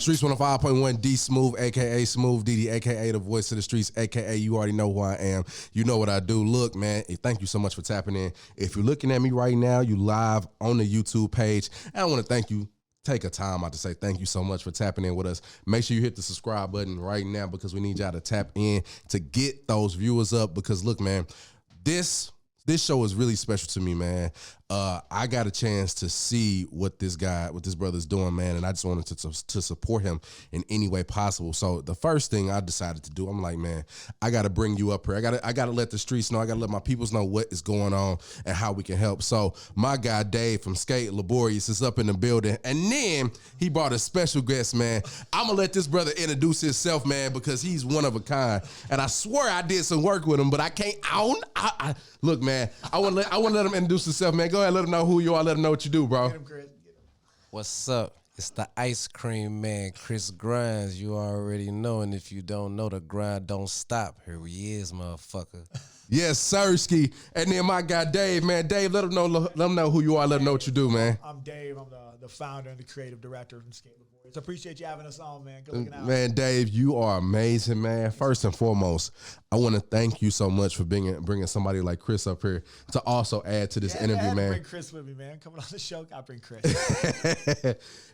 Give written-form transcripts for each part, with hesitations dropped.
Streets 105.1 Dsmoovee, a.k.a. Smooth DD, a.k.a. the voice of the streets, a.k.a. you already know who I am. You know what I do. Look, man, thank you so much for tapping in. If you're looking at me right now, you live on the YouTube page. And I want to thank you. Take a time out to say thank you so much for tapping in with us. Make sure you hit the subscribe button right now because we need y'all to tap in to get those viewers up because, look, man, this show is really special to me, man. I got a chance to see what this brother's doing, man, and I just wanted to support him in any way possible. So the first thing I decided to do, I'm like, man, I got to bring you up here. I got to let the streets know. I got to let my peoples know what is going on and how we can help. So my guy Dave from Sk8liborius is up in the building, and then he brought a special guest, man. I'm gonna let this brother introduce himself, man, because he's one of a kind. And I swear I did some work with him, but I can't. Look, man, I want to let him introduce himself, man. Go ahead, let him know who you are. Let him know what you do, bro. What's up? It's the ice cream man, Chris Grindz. You already know, and if you don't know, the grind don't stop. Here he is, motherfucker. Yes, Sirski. And then my guy Dave, man. Dave, let him know who you are. Let him know what you do, man. I'm Dave. I'm the founder and the creative director from Sk8liborius. I appreciate you having us on, man. Good looking out. Man, Dave, you are amazing, man. First and foremost, I want to thank you so much for bringing somebody like Chris up here to also add to this interview, man. Bring Chris with me, man. Coming on the show, I bring Chris.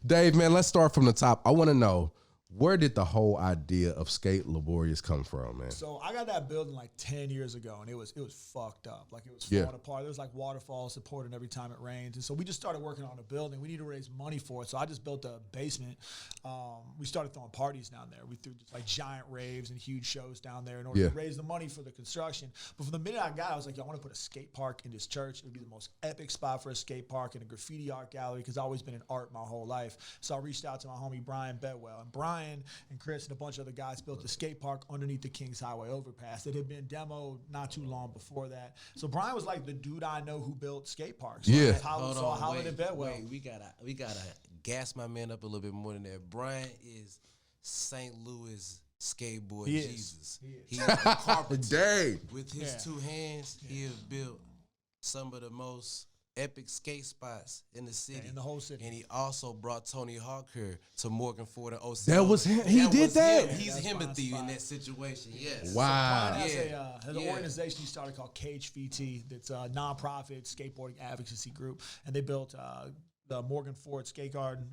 Dave, man, let's start from the top. I want to know, where did the whole idea of Sk8liborius come from, man? So I got that building like 10 years ago, and it was fucked up. Like, it was falling apart. There was like waterfalls supporting every time it rained. And so we just started working on the building. We need to raise money for it. So I just built a basement. We started throwing parties down there. We threw just like giant raves and huge shows down there in order to raise the money for the construction. But from the minute I got it, I was like, yo, I want to put a skate park in this church. It would be the most epic spot for a skate park and a graffiti art gallery because I've always been in art my whole life. So I reached out to my homie Brian Bedwell. And Brian and Chris and a bunch of other guys built a skate park underneath the Kings Highway overpass that had been demoed not too long before that. So Brian was like the dude I know who built skate parks. So I hollered at Bedwell. Wait, we gotta gas my man up a little bit more than that. Brian is St. Louis skateboard Jesus. He is a carpenter. With his two hands, he has built some of the most epic skate spots in the city. In the whole city. And he also brought Tony Hawk here to Morgan Ford and OC. That was him. He did that? He's Himothy in that situation, yes. Wow. So has an organization he started called KHVT that's a nonprofit skateboarding advocacy group. And they built the Morgan Ford Skate Garden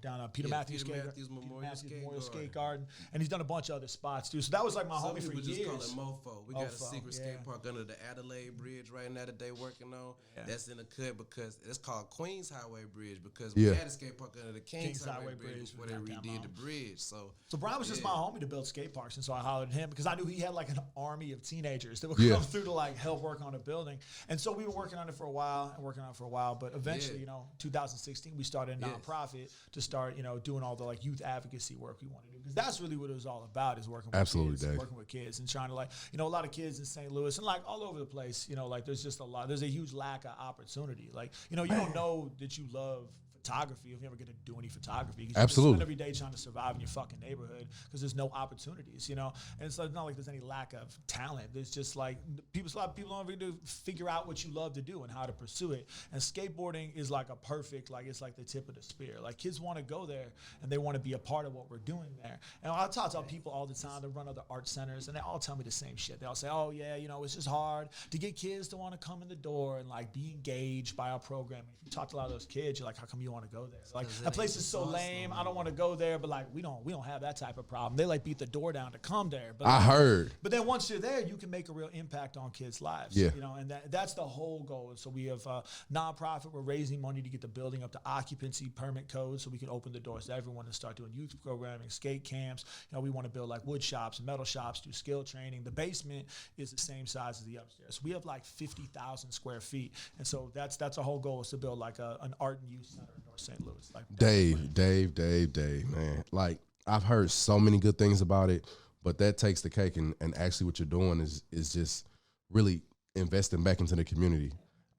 down on Peter Matthews Memorial Skate Garden, and he's done a bunch of other spots too. So that was like my homie for years. Just call it Mofo. We got a secret skate park under the Adelaide Bridge right now that they working on. That's in the cut because it's called Queens Highway Bridge because we had a skate park under the Kings Highway Bridge before they redid the bridge. So Brian was just my homie to build skate parks, and so I hollered at him because I knew he had like an army of teenagers that would come through to like help work on the building. And so we were working on it for a while, but eventually, 2016 we started a nonprofit to start, doing all the like youth advocacy work we want to do because that's really what it was all about is working with kids, Dave. working with kids and trying to like, a lot of kids in St. Louis and like all over the place, like there's a huge lack of opportunity. Like, you don't know that you love photography if you ever get to do any photography. Absolutely. You spend every day trying to survive in your fucking neighborhood because there's no opportunities, and it's not like there's any lack of talent. There's just like a lot of people don't ever figure out what you love to do and how to pursue it. And skateboarding is like a perfect, like it's like the tip of the spear. Like kids want to go there and they want to be a part of what we're doing there. And I talk to people all the time that run other art centers and they all tell me the same shit. They all say, oh yeah, it's just hard to get kids to want to come in the door and like be engaged by our program. If you talk to a lot of those kids, you're like, how come you want to go there? Like that place is so lame. I don't want to go there. But like we don't have that type of problem. They like beat the door down to come there. But I heard. But then once you're there, you can make a real impact on kids' lives. Yeah. And that's the whole goal. So we have a nonprofit. We're raising money to get the building up to occupancy permit code, so we can open the doors to everyone and start doing youth programming, skate camps. We want to build like wood shops, metal shops, do skill training. The basement is the same size as the upstairs. We have like 50,000 square feet, and so that's our whole goal is to build like an art and youth center in North St. Louis. Like Dave, man. Like I've heard so many good things about it, but that takes the cake. And actually, what you're doing is just really investing back into the community.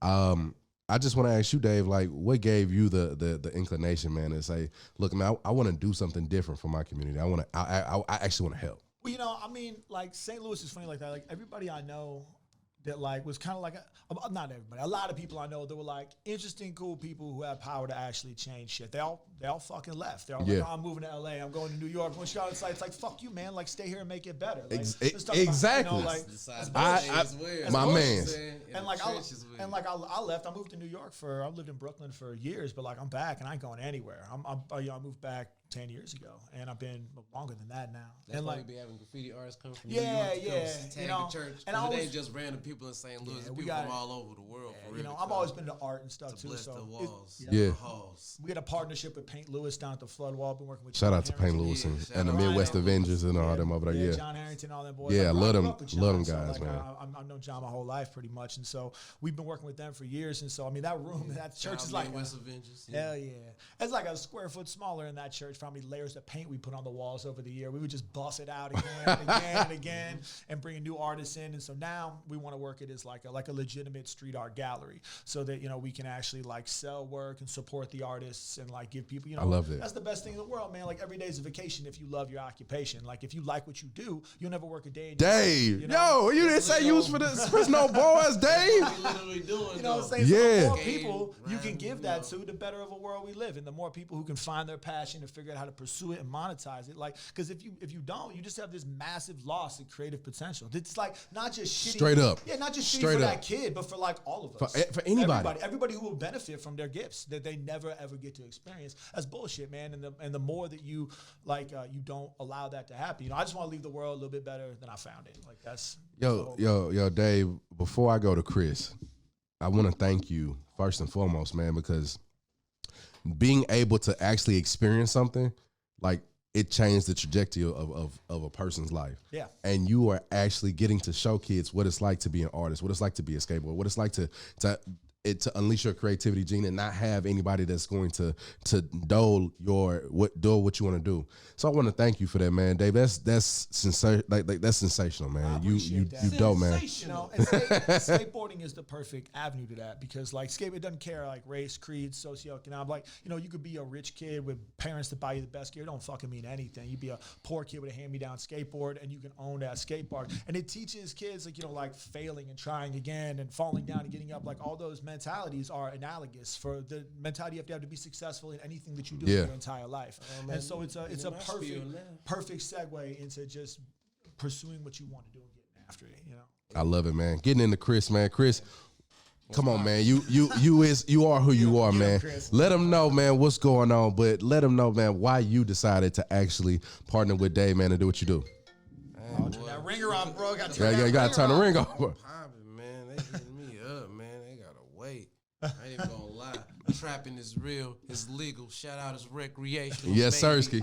I just want to ask you, Dave, like, what gave you the inclination, man, to say, look, man, I want to do something different for my community. I actually want to help. Well, like St. Louis is funny like that. Like everybody I know that like was kind of like not everybody, a lot of people I know that were like interesting, cool people who have power to actually change shit. They all fucking left. They're all like, oh, I'm moving to LA, I'm going to New York. It's like fuck you, man. Like stay here and make it better. Like, exactly. My man. And like I left. I moved to New York I lived in Brooklyn for years, but like I'm back and I ain't going anywhere. I moved back 10 years ago, and I've been longer than that now. That's and why like we be having graffiti artists come from New York to tag the church. And it ain't just random people in St. Louis. People from all over the world. For real, I've always been into art and stuff too. Bless the walls. The halls. We had a partnership with Paint Lewis down at the Flood Wall. Been working with shout out to Paint Lewis and the Midwest Avengers and all them over there. Yeah, John Harrington, all them boys. Yeah, love them guys, man. I've known John my whole life pretty much, and so we've been working with them for years. And so I mean that room, that church is like Midwest Avengers. Hell yeah, it's like a square foot smaller in that church. For how many layers of paint we put on the walls over the year. We would just bust it out again and again and again and bring new artists in. And so now we want to work it as like a legitimate street art gallery so that, we can actually like sell work and support the artists and like give people, I love it. That's the best thing in the world, man. Like every day is a vacation if you love your occupation. Like if you like what you do, you'll never work a day in your Dave, life, yo, you didn't say you was for this Fresno boys, Dave. Literally doing, you know what I'm saying? Yeah. So the more people you can give that to, the better of a world we live in. The more people who can find their passion and figure out how to pursue it and monetize it. Like, because if you don't, you just have this massive loss of creative potential. It's like not just shitty. Straight up. Yeah, not just Straight shitty for up. that kid, but for like all of us. For anybody. Everybody who will benefit from their gifts that they never ever get to experience. That's bullshit, man. And the more that you like, you don't allow that to happen. I just want to leave the world a little bit better than I found it. Like that's yo, Dave. Before I go to Chris, I want to thank you first and foremost, man, because being able to actually experience something like it changed the trajectory of a person's life. Yeah. And you are actually getting to show kids what it's like to be an artist, what it's like to be a skateboarder, what it's like to unleash your creativity gene and not have anybody that's going to dole what you want to do. So I want to thank you for that, man, Dave. That's sincere, like that's sensational, man. You dope, man. And skateboarding is the perfect avenue to that because like it doesn't care like race, creed, socioeconomic. Like you could be a rich kid with parents that buy you the best gear. It don't fucking mean anything. You be a poor kid with a hand-me-down skateboard and you can own that skate park. And it teaches kids like failing and trying again and falling down and getting up. Like all those mentalities are analogous for the mentality you have to be successful in anything that you do in your entire life. And so it's a perfect segue into just pursuing what you want to do and getting after it. I love it, man. Getting into Chris, man. Chris, come on, man. You are who you are, man. Let them know, man, what's going on, but let them know, man, why you decided to actually partner with Dave, man, and do what you do. Turn that ringer on, bro. You gotta turn the ring over. Poppin', man. They hitting me up, man. They gotta wait. I ain't even gonna lie. Trapping is real. It's legal. Shout out is recreational. Yes, Sirski. You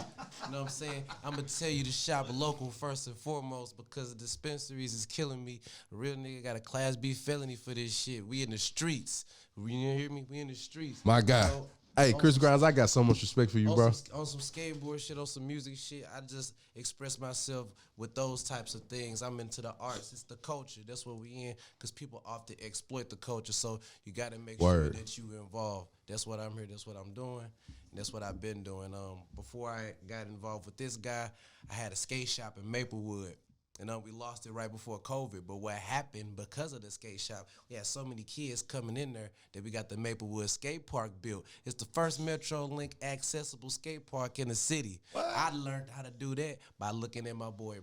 know what I'm saying? I'm going to tell you to shop local first and foremost because the dispensaries is killing me. A real nigga got a Class B felony for this shit. We in the streets. You hear me? We in the streets. My God. Hey, Chris Grindz, I got so much respect for you, bro. On some skateboard shit, on some music shit, I just express myself with those types of things. I'm into the arts. It's the culture. That's what we in because people often exploit the culture. So you got to make sure that you involved. That's what I'm here. That's what I'm doing. And that's what I've been doing. Before I got involved with this guy, I had a skate shop in Maplewood. And we lost it right before COVID. But what happened because of the skate shop, we had so many kids coming in there that we got the Maplewood Skate Park built. It's the first MetroLink accessible skate park in the city. What? I learned how to do that by looking at my boy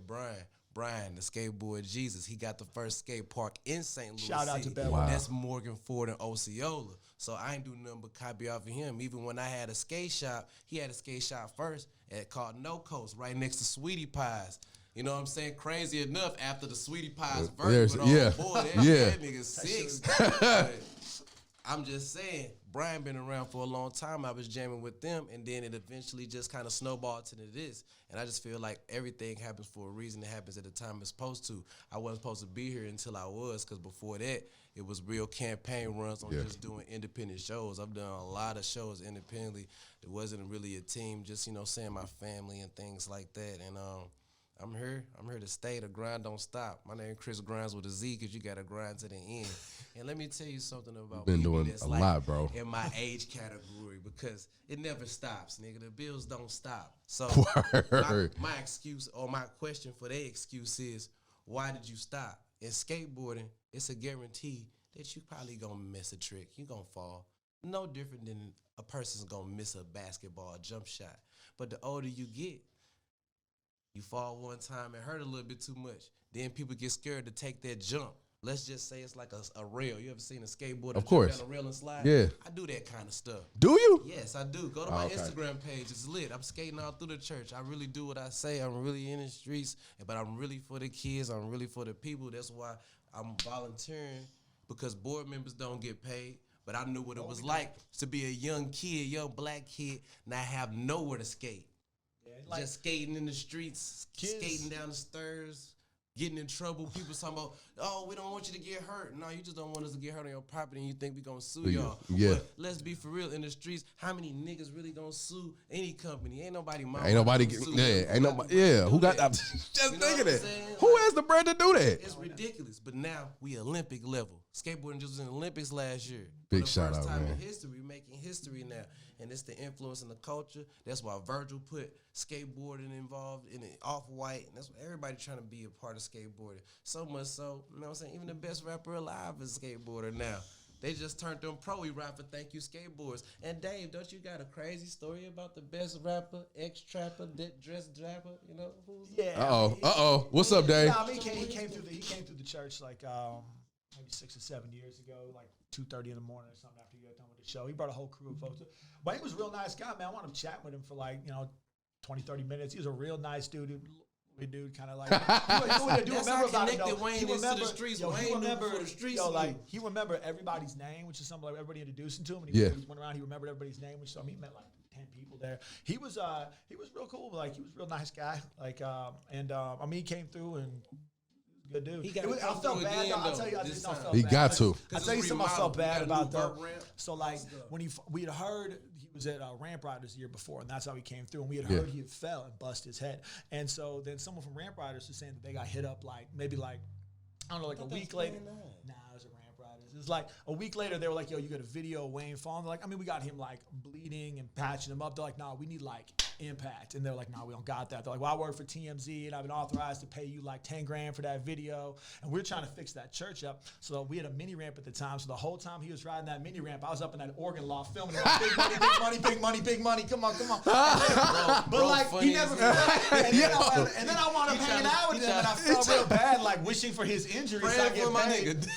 Brian, the skateboard Jesus. He got the first skate park in St. Louis Shout out City. to Bell. Wow. That's Morgan Ford and Osceola. So I ain't do nothing but copy off of him. Even when I had a skate shop, he had a skate shop first called No Coast right next to Sweetie Pies. You know what I'm saying? Crazy enough, after the Sweetie Pies verse, boy, that nigga six. But I'm just saying, Brian been around for a long time. I was jamming with them, and then it eventually just kind of snowballed to this. And I just feel like everything happens for a reason. It happens at the time it's supposed to. I wasn't supposed to be here until I was, because before that, it was real campaign runs on just doing independent shows. I've done a lot of shows independently. It wasn't really a team, just, saying my family and things like that. And I'm here to stay. The grind don't stop. My name is Chris Grindz with a Z because you got to grind to the end. And let me tell you something about been doing a lot, bro. In my age category, because it never stops, nigga. The bills don't stop. So my excuse or my question for their excuse is, why did you stop? In skateboarding, it's a guarantee that you probably gonna miss a trick. You gonna fall. No different than a person's gonna miss a basketball jump shot. But the older you get, you fall one time and hurt a little bit too much. Then people get scared to take that jump. Let's just say it's like a rail. You ever seen a skateboarder of course. jump down a rail and slide? Yeah. I do that kind of stuff. Do you? Yes, I do. Go to my Instagram page. It's lit. I'm skating all through the church. I really do what I say. I'm really in the streets, but I'm really for the kids. I'm really for the people. That's why I'm volunteering, because board members don't get paid. But I knew what it was like to be a young kid, young black kid, not have nowhere to skate. Yeah, like just skating in the streets, skating down the stairs, getting in trouble. People talking about, oh, we don't want you to get hurt. No, you just don't want us to get hurt on your property and you think we gonna sue y'all. Yeah. But let's be for real, in the streets, how many niggas really gonna sue any company? Ain't nobody Ain't nobody who got that? Just thinking that. Who has the bread to do that? It's ridiculous. But now we Olympic level. Skateboarding just was in the Olympics last year. Big shout out, man. For the first time in history, we're making history now. And it's the influence in the culture. That's why Virgil put skateboarding involved in it, Off-White. And that's why everybody trying to be a part of skateboarding. So much so, you know what I'm saying, even the best rapper alive is a skateboarder now. They just turned them pro. We rap for Thank You Skateboards. And Dave, don't you got a crazy story about the best rapper, ex-trapper, dress trapper? You know who's Uh-oh. What's up, Dave? Nah, he came through the church like maybe 6 or 7 years ago, like 2:30 in the morning or something after you got done with the show. He brought a whole crew of folks. But he was a real nice guy, man. I wanted to chat with him for 20, 30 minutes. He was a real nice dude. Dude, kind of like you remember about him though. He remember the streets. He remember everybody's name, which is something like everybody introducing to him. And he went around. He remembered everybody's name, which he met like 10 people there. He was real cool. Like he was a real nice guy. He came through and. Good dude. I felt bad. Again, I'll tell you, I just felt bad. He got to. I'll tell you something I felt bad about though. So like when we had heard he was at Ramp Riders the year before, and that's how he came through. And we had heard he had fell and bust his head. And so then someone from Ramp Riders was saying that they got hit up like I don't know, like a week later. Nah, it was a Ramp Riders. It was like a week later. They were like, "Yo, you got a video of Wayne falling?" They're like, we got him like bleeding and patching him up. They're like, "Nah, we need like impact." And they're like, "Nah, we don't got that." They're like, "Well, I work for TMZ and I've been authorized to pay you like 10 grand for that video." And we're trying to fix that church up. So we had a mini ramp at the time. So the whole time he was riding that mini ramp, I was up in that organ loft filming him. Like, big money, big money, big money, big money. Come on. He never. And then I wound up hanging out with him, and I felt real bad, like wishing for his injury. So I get paid.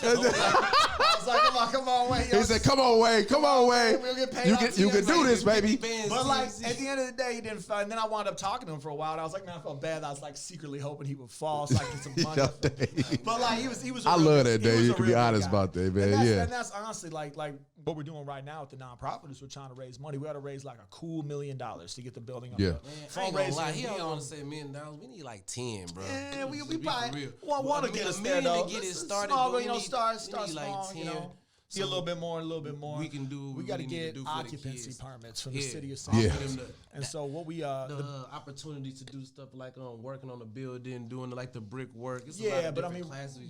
I was like, come on, Wayne. He said, come on, Wayne. We'll get paid. You can do this, baby. But like at the end of the day, he didn't fall. And then I wound up talking to him for a while. And I was like, man, I felt bad. I was like secretly hoping he would fall so I could get some money. But like he was. I love that, Dave. You can be honest about that, man. And that's honestly like what we're doing right now with the nonprofit is we're trying to raise money. We got to raise like a cool $1 million to get the building up. I ain't gonna lie. He don't want to say $1 million. We need like 10, bro. Yeah, we probably want to get us there though. To get it started. Small, start small. Like 10. See a little bit more. We can do. We got to get occupancy permits from the city of St. Louis. And so what we the opportunity to do stuff like working on the building, doing like the brick work. It's but I mean,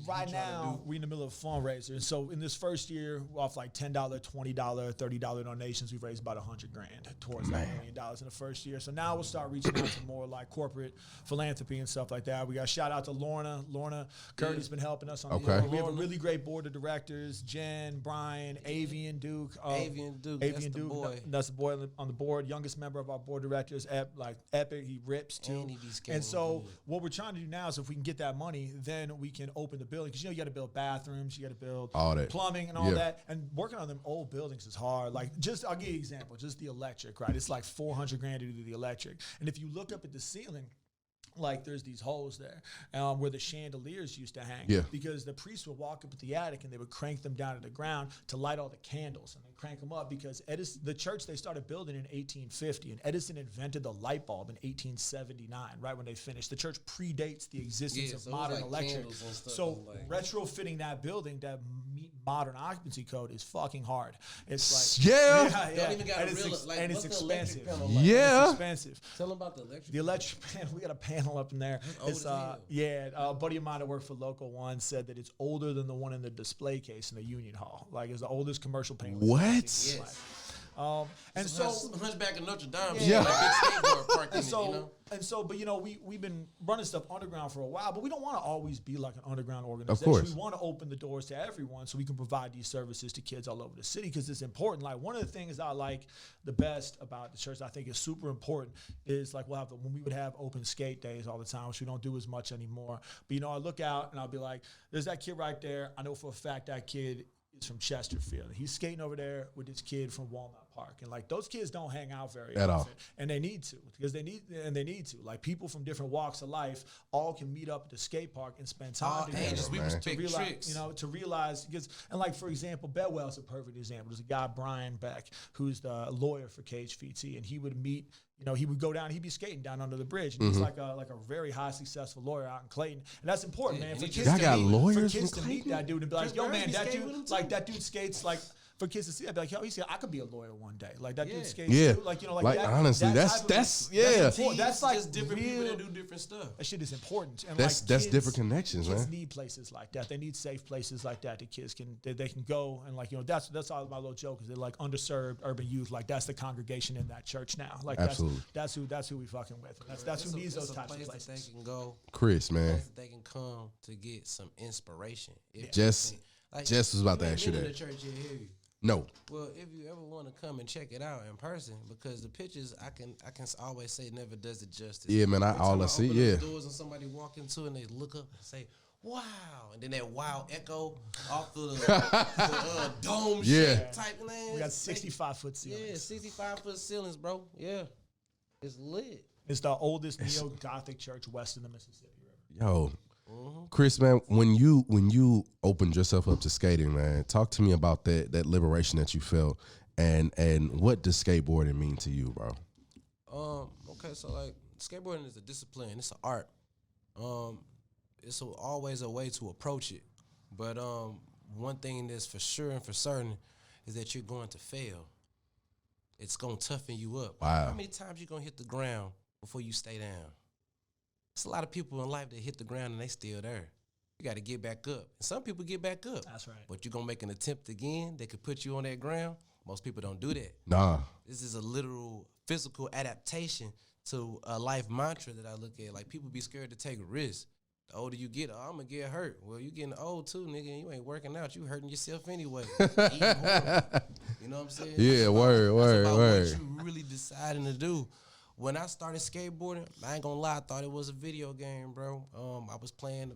right now we're in the middle of a fundraiser, and so in this first year, off like $10, $20, $30 donations, we've raised about $100,000 towards that $1 million in the first year. So now we'll start reaching out to more like corporate philanthropy and stuff like that. We got shout out to Lorna Curdy's been helping us on the we have a really great board of directors, Jen, Brian, Avian Duke. That's the boy. That's the boy on the board, youngest member of our board directors. Epic, he rips too. And so what we're trying to do now is if we can get that money, then we can open the building. Because you got to build bathrooms, you got to build all that plumbing and all that. And working on them old buildings is hard. Like I'll give you an example, just the electric, right? It's like $400,000 to do the electric. And if you look up at the ceiling, like there's these holes there where the chandeliers used to hang because the priests would walk up at the attic and they would crank them down to the ground to light all the candles and then crank them up because the church they started building in 1850 and Edison invented the light bulb in 1879, right when they finished. The church predates the existence of modern electric. So retrofitting that building that meet modern occupancy code is fucking hard. It's like don't even got and it's expensive. It's expensive. Tell them about the electric. The electric panel. We got a panel up in there. It's a buddy of mine that worked for Local One said that it's older than the one in the display case in the Union Hall. Like it's the oldest commercial panel. What? Yes. And so Hunchback of Notre Dame, yeah. like big skateboard park in and so, it, you know? And so, but we've been running stuff underground for a while, but we don't want to always be like an underground organization. Of course. We want to open the doors to everyone so we can provide these services to kids all over the city because it's important. Like one of the things I like the best about the church, I think is super important, is like when we would have open skate days all the time, which we don't do as much anymore. But I look out and I'll be like, there's that kid right there. I know for a fact that kid is from Chesterfield. He's skating over there with this kid from Walnut Park. And like those kids don't hang out very at often. all. And they need to because they need to. Like people from different walks of life all can meet up at the skate park and spend time together. We respect realize, tricks. To realize because like for example, Bedwell's a perfect example. There's a guy, Brian Beck, who's the lawyer for KHVT, and he would meet he would go down, he'd be skating down under the bridge. And he's like a very high successful lawyer out in Clayton. And that's important, man. For kids, to meet that dude and be like, yo, man, that dude skates like for kids to see that, be like, yo, I could be a lawyer one day. Like that dude skates too. Like like that, honestly, that's important. That's like just different people that do different stuff. That shit is important. And that's different connections, man. Kids need places like that. They need safe places like that. The kids can go and that's all my little joke is they're like underserved urban youth. Like that's the congregation in that church now. Like absolutely. That's who we fucking with. That's who needs those types of places. That they can go, Chris, man. They can come to get some inspiration. Just was about to ask you that. The church here. No. Well, if you ever want to come and check it out in person, because the pictures I can always say never does it justice. Yeah, man. I see. Yeah. Doors and somebody walk into and they look up and say, "Wow!" and then that wow echo off of the dome shit type land. We got 65-foot ceilings. Yeah, 65-foot ceilings, bro. Yeah, it's lit. It's the oldest neo-Gothic church west of the Mississippi River. Yo. Chris, man, when you opened yourself up to skating, man, talk to me about that liberation that you felt, and what does skateboarding mean to you, bro? Okay, so like skateboarding is a discipline, it's an art. It's always a way to approach it, but one thing that's for sure and for certain is that you're going to fail. It's gonna toughen you up. Wow. How many times you gonna hit the ground before you stay down? It's a lot of people in life that hit the ground and they still there. You got to get back up. And some people get back up. That's right. But you're going to make an attempt again that could put you on that ground. Most people don't do that. Nah. This is a literal physical adaptation to a life mantra that I look at. Like people be scared to take a risk. The older you get, I'm going to get hurt. Well, you getting old too, nigga, and you ain't working out. You hurting yourself anyway. Eating horrible. You know what I'm saying? Yeah, word. What you really deciding to do. When I started skateboarding, I ain't gonna lie, I thought it was a video game, bro. I was playing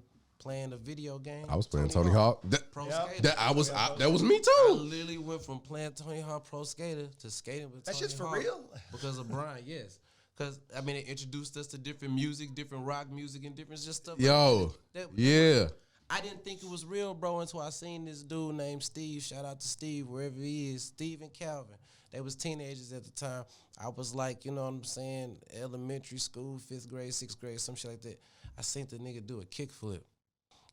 a video game. I was playing Tony Hawk. Skater. That was me too. I literally went from playing Tony Hawk Pro Skater to skating with Tony Hawk. That shit's for real? Because of Brian, yes. Because, I mean, it introduced us to different music, different rock music, and different just stuff. Yo, yeah. I didn't think it was real, bro, until I seen this dude named Steve. Shout out to Steve, wherever he is. Steve and Calvin. They was teenagers at the time. I was like, you know what I'm saying, elementary school, 5th grade, 6th grade, some shit like that. I seen the nigga do a kickflip.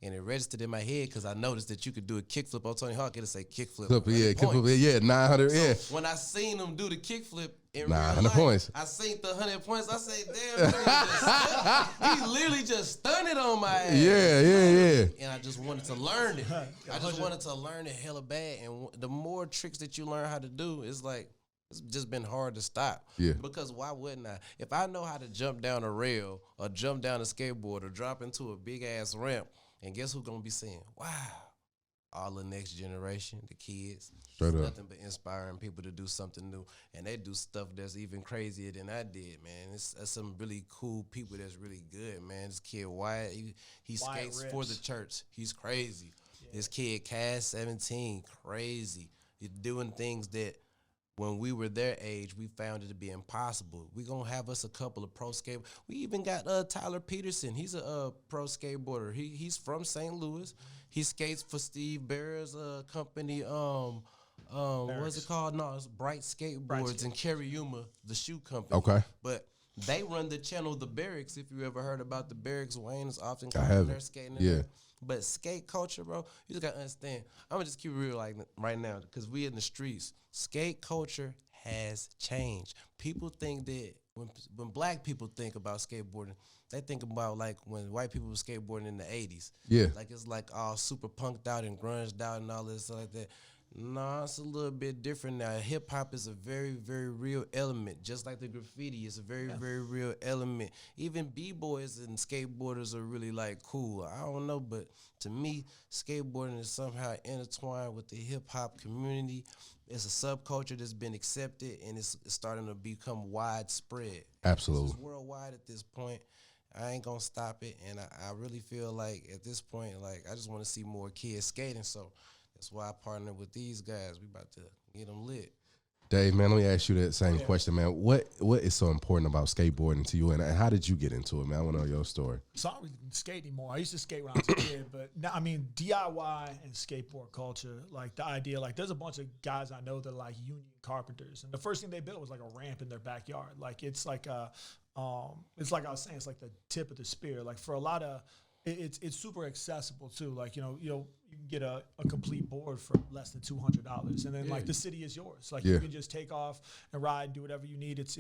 And it registered in my head because I noticed that you could do a kickflip on Tony Hawk. It'll say kickflip. Kickflip, 900, so when I seen him do the kickflip in 900 real life, points. I seen the 100 points. I say, damn, he literally just stunned it on my ass. Yeah. And I just wanted to learn it. I just wanted to learn it hella bad. And the more tricks that you learn how to do, it's like, it's just been hard to stop. Yeah. Because why wouldn't I? If I know how to jump down a rail or jump down a skateboard or drop into a big-ass ramp, and guess who's going to be saying, wow, all the next generation, the kids. Straight up. Nothing but inspiring people to do something new. And they do stuff that's even crazier than I did, man. It's some really cool people that's really good, man. This kid, Wyatt, he skates Rips. for the church. He's crazy. Yeah. This kid, Cass, 17, crazy. He's doing things that when we were their age, we found it to be impossible. We're going to have us a couple of pro skateboarders. We even got Tyler Peterson. He's a pro skateboarder. He's from St. Louis. He skates for Steve Barrett's company. What's it called? No, it's Bright Skateboards in Cariuma, the shoe company. Okay. But they run the channel The Barracks. If you ever heard about The Barracks, Wayne is often there skating. Yeah. But skate culture, bro, you just got to understand. I'm going to just keep it real like right now because we in the streets. Skate culture has changed. People think that when black people think about skateboarding, they think about like when white people were skateboarding in the 80s. Yeah. Like it's like all super punked out and grunged out and all this stuff like that. Nah, it's a little bit different now. Hip hop is a very, very real element. Just like the graffiti, it's a very, very real element. Even b-boys and skateboarders are really like cool. I don't know, but to me, skateboarding is somehow intertwined with the hip hop community. It's a subculture that's been accepted, and it's starting to become widespread. Absolutely. It's worldwide at this point. I ain't gonna stop it, and I really feel like at this point, like I just want to see more kids skating. So that's why I partnered with these guys. We about to get them lit. Dave, man, let me ask you that same question, man. What is so important about skateboarding to you, and how did you get into it, man? I want to know your story. So I don't really skate anymore. I used to skate when I was a kid, but now, I mean, DIY and skateboard culture, like the idea, like there's a bunch of guys I know that are like union carpenters, and the first thing they built was like a ramp in their backyard. Like it's like it's like I was saying, it's like the tip of the spear. Like for a lot of, it's super accessible too. Like you can get a complete board for less than $200, and then like the city is yours. Like you can just take off and ride and do whatever you need. It's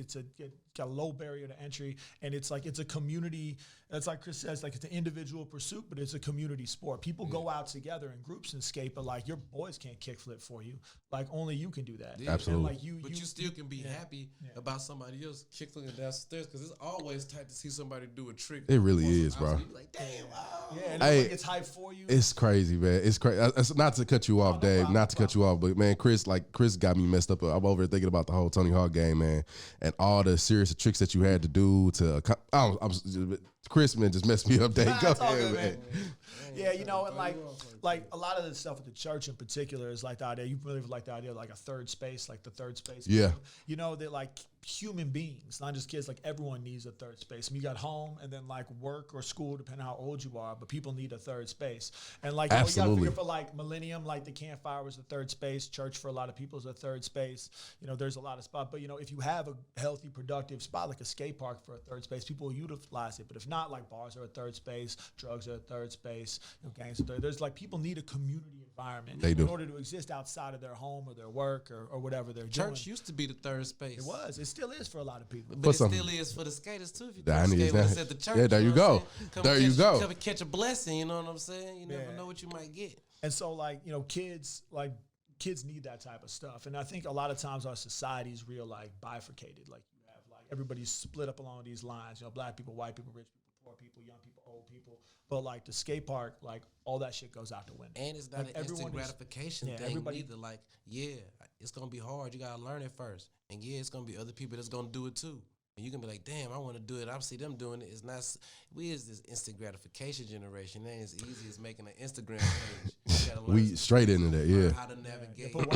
got a low barrier to entry, and it's a community. That's like Chris says, like it's an individual pursuit, but it's a community sport. People go out together in groups and skate, but like your boys can't kickflip for you. Like only you can do that. Yeah. Absolutely. And like you still can be happy about somebody else kickflipping downstairs, because it's always tight to see somebody do a trick. It really is, bro. Like, damn, wow. Yeah, and hey, it's hype for you. It's crazy, man. It's crazy. Not to cut you off, Dave. Not to cut you off, but man, Chris got me messed up. I'm over here thinking about the whole Tony Hawk game, man, and all the serious tricks that you had to do to. Chris, man, just messed me up. Dave, go ahead, man. Yeah, and like a lot of the stuff with the church in particular is like the idea. You really like the idea of like a third space, like the third space. Yeah. That like human beings, not just kids, like everyone needs a third space. I mean, you got home and then like work or school, depending on how old you are, but people need a third space. And like, you got to figure for like Millennium, like the campfire was the third space. Church for a lot of people is a third space. There's a lot of spots, but if you have a healthy, productive spot, like a skate park for a third space, people will utilize it. But if not, like bars are a third space, drugs are a third space, gangs are third. There's like people need a community environment in order to exist outside of their home or their work or whatever they're doing. Church used to be the third space. It was. It still is for a lot of people. But it still is for the skaters too. If you skate at the church, yeah, there you go. There you go. Come and catch a blessing. You know what I'm saying? You never know what you might get. And so, like, kids need that type of stuff. And I think a lot of times our society is real like bifurcated. Like you have like everybody's split up along these lines. Black people, white people, rich people, poor people, young people, old people. But like the skate park, like all that shit goes out the window. And it's not an instant gratification thing either. Like, it's gonna be hard. You gotta learn it first. And it's gonna be other people that's gonna do it too. And you can be like, damn, I want to do it. I see them doing it. It's not. We is this instant gratification generation. It ain't as easy as making an Instagram page. You gotta learn we straight into that, learn how to navigate. Put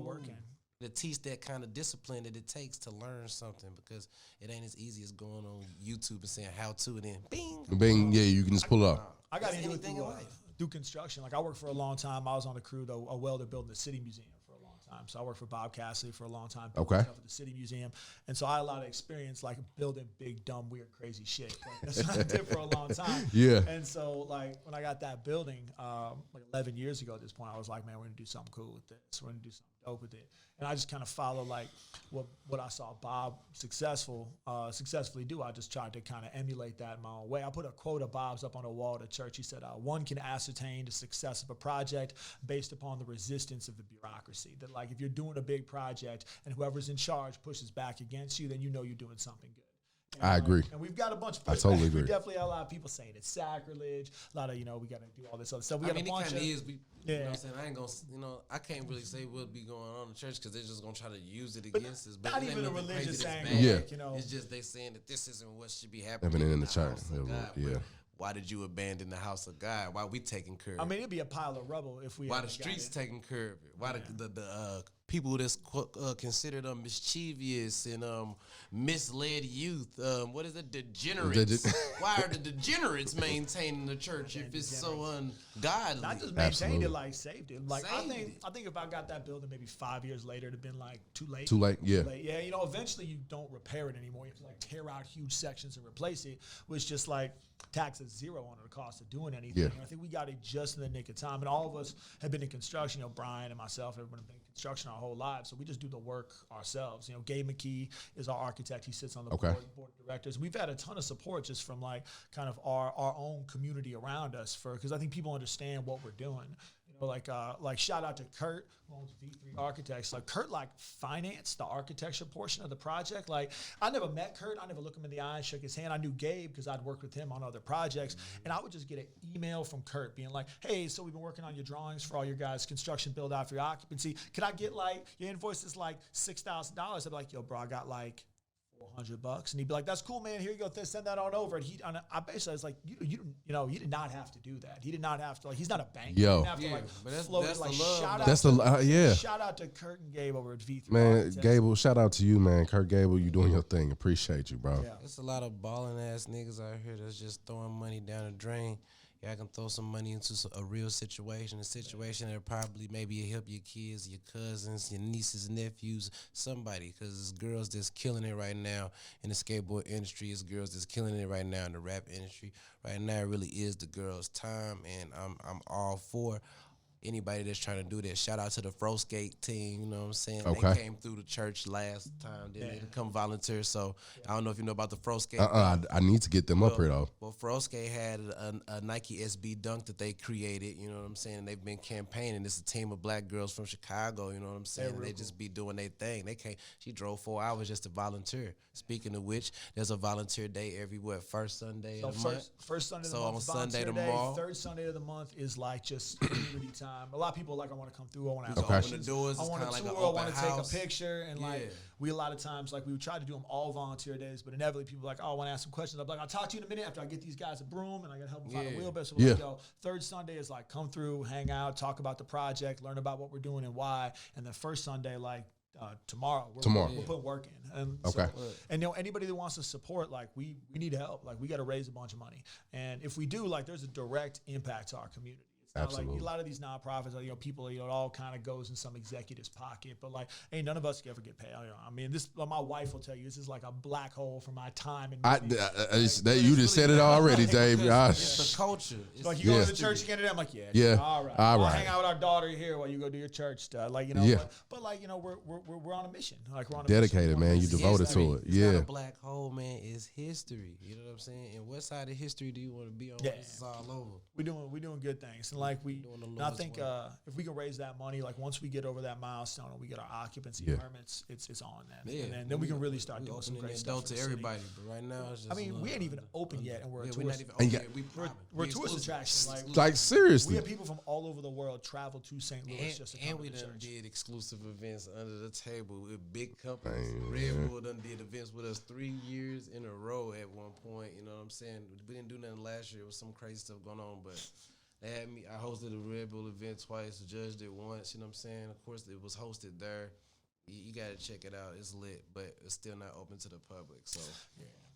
work in. To teach that kind of discipline that it takes to learn something, because it ain't as easy as going on YouTube and saying how to, and then bing, you can just pull it up. I got into it through construction. Like I worked for a long time. I was on the crew, though, a welder building the city museum for a long time. So I worked for Bob Castley for a long time. Okay. Stuff at the city museum, and so I had a lot of experience like building big, dumb, weird, crazy shit. Like, that's what I did for a long time. Yeah. And so like when I got that building, like 11 years ago at this point, I was like, man, we're gonna do something cool with this. We're gonna do something dope with it. And I just kind of follow like what I saw Bob successfully do. I just tried to kind of emulate that in my own way. I put a quote of Bob's up on the wall at the church. He said, one can ascertain the success of a project based upon the resistance of the bureaucracy. That like if you're doing a big project and whoever's in charge pushes back against you, then you know you're doing something good. I agree. And we've got a bunch of I totally agree. We definitely have a lot of people saying it's sacrilege. A lot of, we got to do all this other stuff. We got a bunch of, is. You know what I'm saying? I ain't gonna, I can't really say what'll be going on in the church because they're just gonna try to use it against us. But not even a religious angle. Yeah. It's just they saying that this isn't what should be happening in the church. Yeah. Why did you abandon the house of God? Why we taking care of it? I mean, it'd be a pile of rubble if we. Why the streets taking care of it? Why the people that's considered mischievous and misled youth? What is it? Degenerates. Why are the degenerates maintaining the church if it's so ungodly? Not just maintained it, like saved it. Like I think if I got that building maybe 5 years later, it'd have been like too late. Too late. Yeah. Yeah. Eventually you don't repair it anymore. You have to like tear out huge sections and replace it, which just like taxes zero on the cost of doing anything. Yeah. And I think we got it just in the nick of time. And all of us have been in construction. Brian and myself, everyone have been in construction our whole lives. So we just do the work ourselves. Gabe McKee is our architect. He sits on the board of directors. We've had a ton of support just from like kind of our own community around us because I think people understand what we're doing. Like shout out to Kurt, who owns V3 Architects. Like Kurt financed the architecture portion of the project. Like I never met Kurt. I never looked him in the eye and shook his hand. I knew Gabe because I'd worked with him on other projects. And I would just get an email from Kurt being like, hey, so we've been working on your drawings for all your guys' construction build out for your occupancy. Could I get your invoice is like $6,000? I'd be like, yo, bro, I got like $400, and he'd be like, "That's cool, man. Here you go. Send that on over." And I basically was like, "You did not have to do that. He did not have to. Like, he's not a bank. Yo, he didn't have to, but that's float the it. Like, love. shout out to Kurt and Gabe over at V3. Man, Gable, shout out to you, man. Kurt Gable, you doing your thing. Appreciate you, bro. Yeah. There's a lot of balling ass niggas out here that's just throwing money down the drain. Y'all can throw some money into a real situation, a situation that probably maybe help your kids, your cousins, your nieces, nephews, somebody. Because it's girls that's killing it right now in the skateboard industry. It's girls that's killing it right now in the rap industry. Right now, it really is the girls' time, and I'm all for anybody that's trying to do that. Shout out to the Fro Skate team, you know what I'm saying? Okay. They came through the church last time. They come volunteer, so I don't know if you know about the Fro Skate. I need to get them up here, though. Well, Fro Skate had a Nike SB dunk that they created, you know what I'm saying? They've been campaigning. It's a team of black girls from Chicago, you know what I'm saying? They just be doing their thing. She drove 4 hours just to volunteer. Speaking of which, there's a volunteer day every, first Sunday of the month? First Sunday of the so month. on Sunday Day, tomorrow. Third Sunday of the month is like just community time. A lot of people I want to come through. I want to ask Open questions. the doors. I want to like tour. I want to take a picture. And we a lot of times, we would try to do them all volunteer days, but inevitably people are like, oh, I want to ask some questions. I'm like, I'll talk to you in a minute after I get these guys a broom and I got to help them find a wheelbarrow. So we're like, yo, third Sunday is like come through, hang out, talk about the project, learn about what we're doing and why. And then first Sunday, tomorrow. We're putting work in. And and anybody that wants to support, we need help. We got to raise a bunch of money. And if we do, there's a direct impact to our community. It's not Absolutely. like a lot of these nonprofits, people, it all kind of goes in some executive's pocket, but ain't none of us ever get paid. I mean, my wife will tell you, this is like a black hole for my time. And you just said it already, Dave. It's the culture. It's like you go to the church again today. I'm like, yeah, all right. I'll hang out with our daughter here while you go do your church stuff. But we're on a mission. We're on a dedicated, mission. man. You devoted to it. It's Yeah. not a black hole, man. It's history. You know what I'm saying? And what side of history do you want to be on? Yeah. It's all over. We're doing good things. And I think if we can raise that money, once we get over that milestone and we get our occupancy permits, it's on then. Yeah. And then we can really start doing some great stuff to everybody. But right now, it's just we ain't even open yet, and we're a we're tourist. not even open. We're a tourist attraction. Seriously. We have people from all over the world travel to St. Louis just to come and we to the done church. did exclusive events under the table with big companies. Red Bull done did events with us 3 years in a row at one point. You know what I'm saying? We didn't do nothing last year. There was some crazy stuff going on, but they had me. I hosted a Red Bull event twice, judged it once. You know what I'm saying? Of course, it was hosted there. You got to check it out. It's lit, but it's still not open to the public. So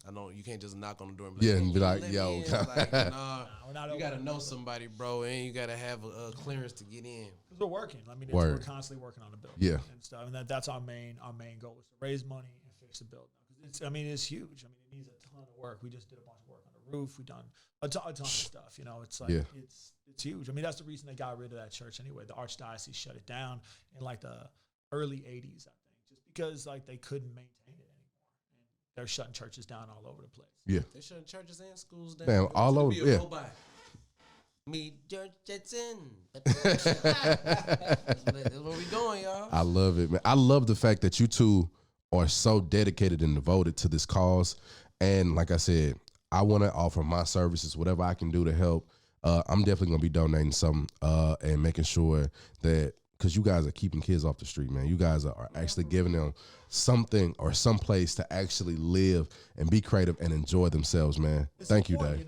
I know you can't just knock on the door and be like, yo. We're not you got to open. know somebody, bro, and you got to have a clearance to get in. Because we're working. We're constantly working on the building. Yeah. And stuff. And that's our main goal is to raise money and fix the building. It's huge. It needs a ton of work. We just did a bunch of work on the roof. We done a ton of stuff. It's huge. That's the reason they got rid of that church anyway. The Archdiocese shut it down in the early 80s, I think, just because they couldn't maintain it anymore. And they're shutting churches down all over the place. Yeah. They're shutting churches and schools down. Damn, all over. Yeah. Me church that's in. That's where we going, y'all. I love it, man. I love the fact that you two are so dedicated and devoted to this cause. And like I said, I want to offer my services, whatever I can do to help. I'm definitely going to be donating something and making sure that, because you guys are keeping kids off the street, man. You guys are actually giving them something or some place to actually live and be creative and enjoy themselves, man. Thank you, Dave.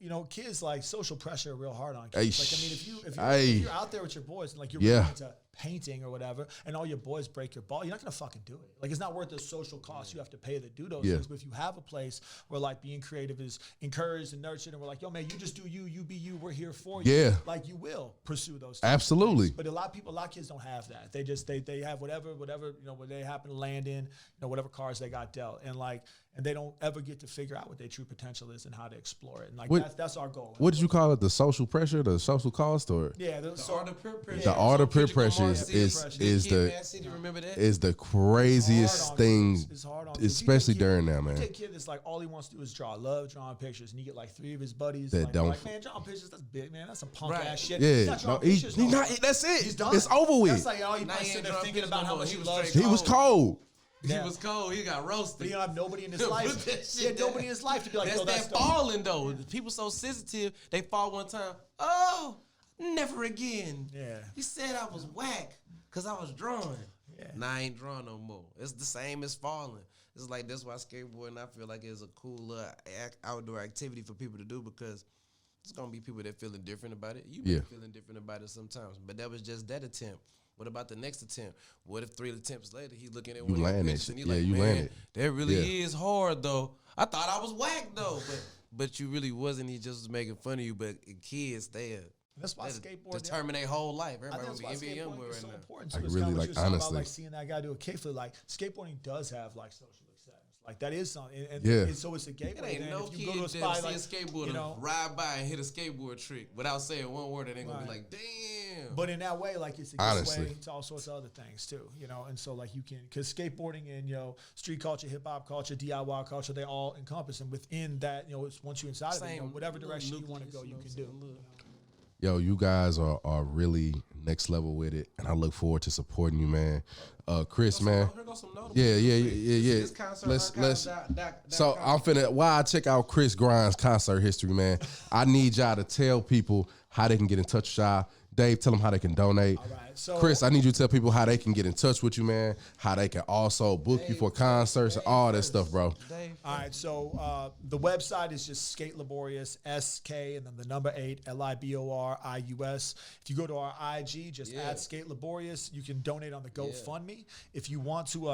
If kids social pressure real hard on kids. If you're out there with your boys and you're really into painting or whatever, and all your boys break your ball, you're not gonna fucking do it. It's not worth the social cost you have to pay to do those things. But if you have a place where being creative is encouraged and nurtured, and we're yo man, you just do you be you, we're here for you. Yeah. You will pursue those things. Absolutely. But a lot of kids don't have that. They just they have whatever where they happen to land in, whatever cards they got dealt. And and they don't ever get to figure out what their true potential is and how to explore it. And like that's our goal. What did you call it? The social pressure, the social cost, or the art of peer pressure. The art of peer pressure is the craziest thing, it's hard on especially during that, man. You take a kid that's like all he wants to do is draw. Love drawing pictures, and you get like 3 of his buddies that don't. Like, man, drawing pictures, that's big, man. That's some punk ass shit. Yeah, he's not. That's it. He's done. It's over with. That's like all you sitting there thinking about how much he loves. He was cold. He was cold. He got roasted. But he don't have nobody in his life. He had nobody in his life to be like, that's that falling though. People so sensitive. They fall one time. Oh, never again. Yeah. He said I was whack because I was drawing. Yeah. Now I ain't drawing no more. It's the same as falling. It's like that's why skateboarding I feel like is a cool outdoor activity for people to do because it's gonna be people that feeling different about it. You be feeling different about it sometimes. But that was just that attempt. What about the next attempt? What if 3 attempts later he's looking at one of your pictures and he's like, man, that really is hard though. I thought I was whack though, but you really wasn't. He just was making fun of you. But kids, that's why skateboarding determine their whole life. Everybody that's why skateboarding is so important. Like really, like honestly, like seeing that guy do a kickflip. Like skateboarding does have like social acceptance. Like that is something. And so it's a gateway. It ain't no if you kid go to a that spot, see like, a skateboarder ride by and hit a skateboard trick without saying one word, and they gonna be like, damn. But in that way, like it's a gateway to all sorts of other things too, and so like you can, because skateboarding and street culture, hip hop culture, DIY culture, they all encompass, and within that, it's once you're inside of it, whatever direction you want to go, you can do. Yo, you guys are really next level with it, and I look forward to supporting you, man. Chris, man. Yeah. Let's. So I'm finna. While I check out Chris Grindz' concert history, man, I need y'all to tell people how they can get in touch with y'all. Dave, tell them how they can donate. All right, so Chris, I need you to tell people how they can get in touch with you, man. How they can also book you for concerts and all that stuff, bro. All right, so the website is just Sk8liborius, SK, and then the number 8, LIBORIUS. If you go to our IG, just add Sk8liborius. You can donate on the GoFundMe. If you want to,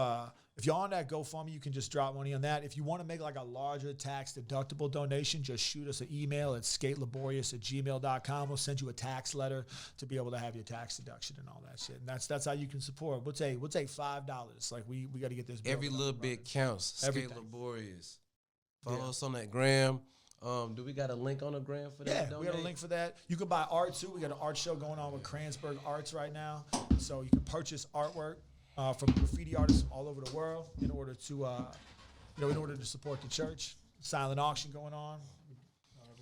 if you're on that GoFundMe, you can just drop money on that. If you want to make like a larger tax-deductible donation, just shoot us an email at Sk8liborius@gmail.com. We'll send you a tax letter to be able to have your tax deduction and all that shit. And that's how you can support. We'll take $5. Like we got to get this. Every little bit counts. Sk8liborius. Follow us on that gram. Do we got a link on the gram for that? Yeah, we got a link for that. You can buy art too. We got an art show going on with Kransberg Arts right now, so you can purchase artwork from graffiti artists all over the world in order to support the church. Silent auction going on.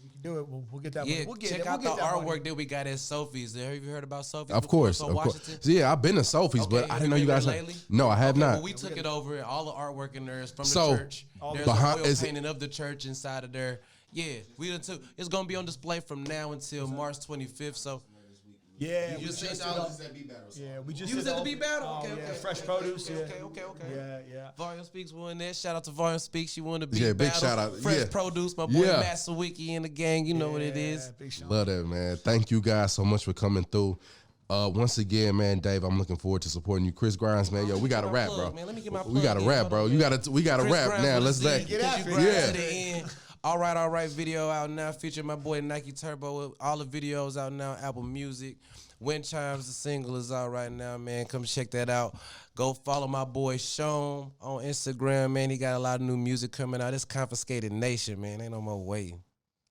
We can do it. We'll get that. Yeah, we'll check out the artwork that we got at Sophie's. Have you heard about Sophie's? Of course. Yeah, I've been to Sophie's, but I didn't know you guys. No, I have not. Well, we took it over. All the artwork in there is from the church. There's an oil painting of the church inside of there. Yeah, it's gonna be on display from now until March 25th. So. Yeah, we just did at B Battle. Yeah, we just you was at the B Battle. Okay. Fresh produce. Okay. Yeah. Volume Speaks won that. Shout out to Volume Speaks. She won the B Battle. Big shout out. Fresh produce. My boy Matt Sawicki and the gang. You know what it is. Big shout Love that, man. Thank you guys so much for coming through. Once again, man, Dave, I'm looking forward to supporting you. Chris Grindz, man, yo, we got to rap, bro. Man, let me get my we got to rap, bro. We got to rap now. Let's get after it. Yeah. All right. Video out now featuring my boy Nike Turbo. All the videos out now. Apple Music. Wind Chimes, the single is out right now, man. Come check that out. Go follow my boy Sean on Instagram, man. He got a lot of new music coming out. It's Confiscated Nation, man. Ain't no more waiting.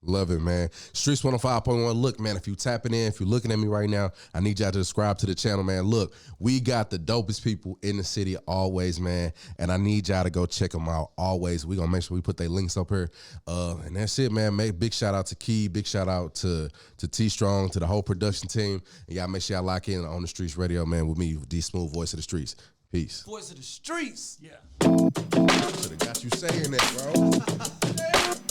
Love it, man. Streets 105.1. Look, man, if you tapping in, if you're looking at me right now, I need y'all to subscribe to the channel, man. Look, we got the dopest people in the city always, man, and I need y'all to go check them out always. We gonna make sure we put their links up here. And that's it, man. Big shout out to Key. Big shout out to T-Strong, to the whole production team. And y'all make sure y'all lock in on the Streets Radio, man, with me, Dsmoovee, Voice of the Streets. Peace. Voice of the Streets. Yeah. Should have got you saying that, bro.